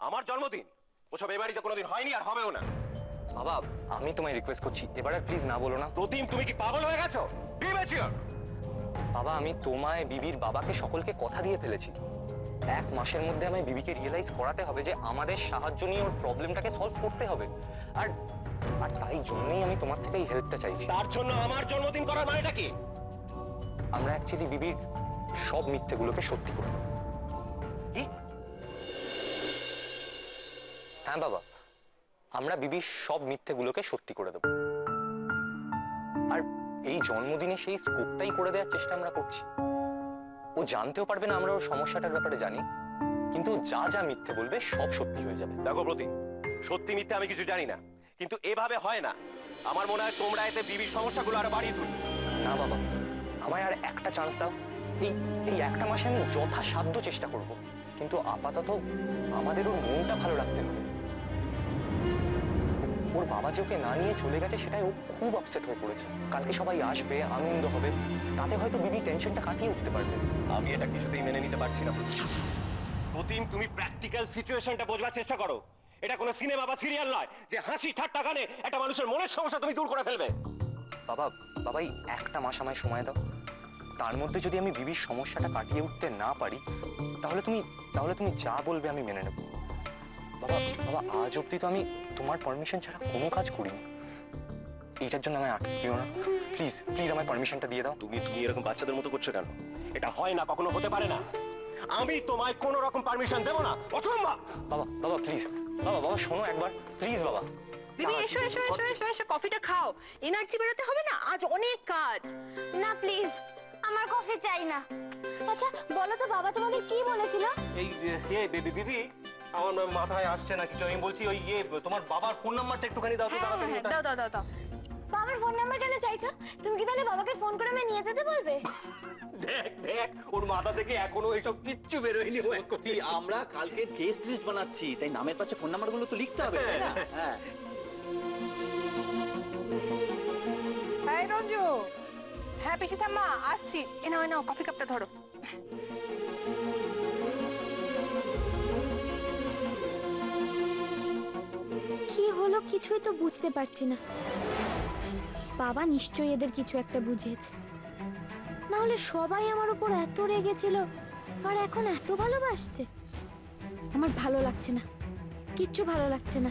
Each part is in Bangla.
আমার জন্মদিন ওসব এ বাড়িতে কোনোদিন হয়নি আর হবেও না। বাবা আমি তোমায় রিকোয়েস্ট করছি এবার আর প্লিজ না বলো না। প্রতিম তুমি কি পাগল হয়ে গেছো? Be mature. বাবা আমি তোমায়, বিবির বাবাকে, সকলকে কথা দিয়ে ফেলেছি। 1 মাসের মধ্যে আমায় বিবিকে রিয়েলাইজ করাতে হবে যে আমাদের সাহায্য নিয়ে ওর প্রবলেমটাকে সলভ করতে হবে। আর আর তাই জন্যই আমি তোমার থেকে এই হেল্পটা চাইছি। তার জন্য আমার জন্মদিন করার মানেটা কি? আমরা অ্যাকচুয়ালি বিবির সব মিথ্যেগুলোকে সত্যি করব। কি? হ্যাঁ বাবা, আমরা বিবির সব মিথ্যেগুলোকে সত্যি করে দেব। আর এই জন্মদিনে সেই স্কোপটাই করে দেওয়ার চেষ্টা আমরা করছি। ও জানতেও পারবে না আমরা ওর সমস্যাটার ব্যাপারে জানি, কিন্তু যা যা মিথ্যে বলবে সব সত্যি হয়ে যাবে। দেখো প্রতিম, সত্যি মিথ্যে আমি কিছু জানি না, কিন্তু এভাবে হয় না। আমার মনে হয় তোমরা এতে বিবির সমস্যাগুলো আরো বাড়িয়ে তুলবে। না বাবা, আমায় আর একটা চান্স দাও। এই একটা মাসে আমি যথাসাধ্য চেষ্টা করব, কিন্তু আপাতত আমাদের ওর মনটা ভালো রাখতে হবে। ওর বাবা যে ওকে না নিয়ে চলে গেছে সেটাই ও খুব আপসেট হয়ে পড়েছে। কালকে সবাই আসবে, আনন্দ হবে, তাতে হয়তো বিবি টেনশনটা কাটিয়ে উঠতে পারবে। আমি এটা কিছুতেই মেনে নিতে পারছি না প্রতিম। তুমি প্র্যাকটিক্যাল সিচুয়েশনটা বোঝবার চেষ্টা করো। এটা কোনো সিনেমা বা সিরিয়াল নয় যে হাসি ঠাট্টা গানে একটা মানুষের মনের সমস্যা তুমি দূর করে ফেলবে। বাবা এই একটা মাস আমায় সময় দাও। তার মধ্যে যদি আমি বিবির সমস্যাটা কাটিয়ে উঠতে না পারি তাহলে তুমি যা বলবে আমি মেনে নেব। বাবা আজ অব্দি তো আমি তোমার পারমিশন ছাড়া কোনো কাজ করিনি। এইটার জন্য আমায় আটকিও না, প্লিজ প্লিজ আমায় পারমিশনটা দিয়ে দাও। তুমি এরকম বাচ্চাদের মতো করছো কেন? এটা হয় না, কখনো হতে পারে না। আমি তোমায় কোনো রকম পারমিশন দেব না, অসম্ভব। বাবা প্লিজ, বাবা শোনো একবার প্লিজ। বাবা বিবি এসো এসো এসো এসো এসো, কফিটা খাও, এনার্জি বেরোতে হবে না, আজ অনেক কাজ। না প্লিজ, আমার কফি চাই না। আচ্ছা বলো তো বাবা তোমাদের কি বলেছিল? বিবি আমার মাথায় আসছে না কিছু। আমি বলছি ওই তোমার বাবার ফোন নাম্বারটা একটুখানি দাও তো। দাও দাও দাও দাও। বাবার ফোন নাম্বার কেন চাইছো? তুমি কি তাহলে বাবাকে ফোন করে আমি নিয়ে যেতে বলবে? দেখ ওর মাথা থেকে এখনো এইসব কিচ্ছু বেরোয়নি। আমরা কালকে গেস্ট লিস্ট বানাচ্ছি, তাই নামের পাশে ফোন নাম্বারগুলো তো লিখতে হবে, তাই না? হ্যাঁ। এই রঞ্জু, হ্যাঁ পিসি ঠাম্মা আসছি। এনাও এনাও কফি কাপটা ধরো। কি হলো কিছুই তো বুঝতে পারছি না। বাবা নিশ্চয়ই এদের কিছু একটা বুঝিয়েছে, না হলে সবাই আমার উপর এত রেগেছিল আর এখন এত ভালোবাসছে। আমার ভালো লাগছে না, কিচ্ছু ভালো লাগছে না।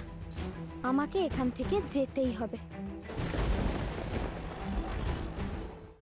আমাকে এখান থেকে যেতেই হবে।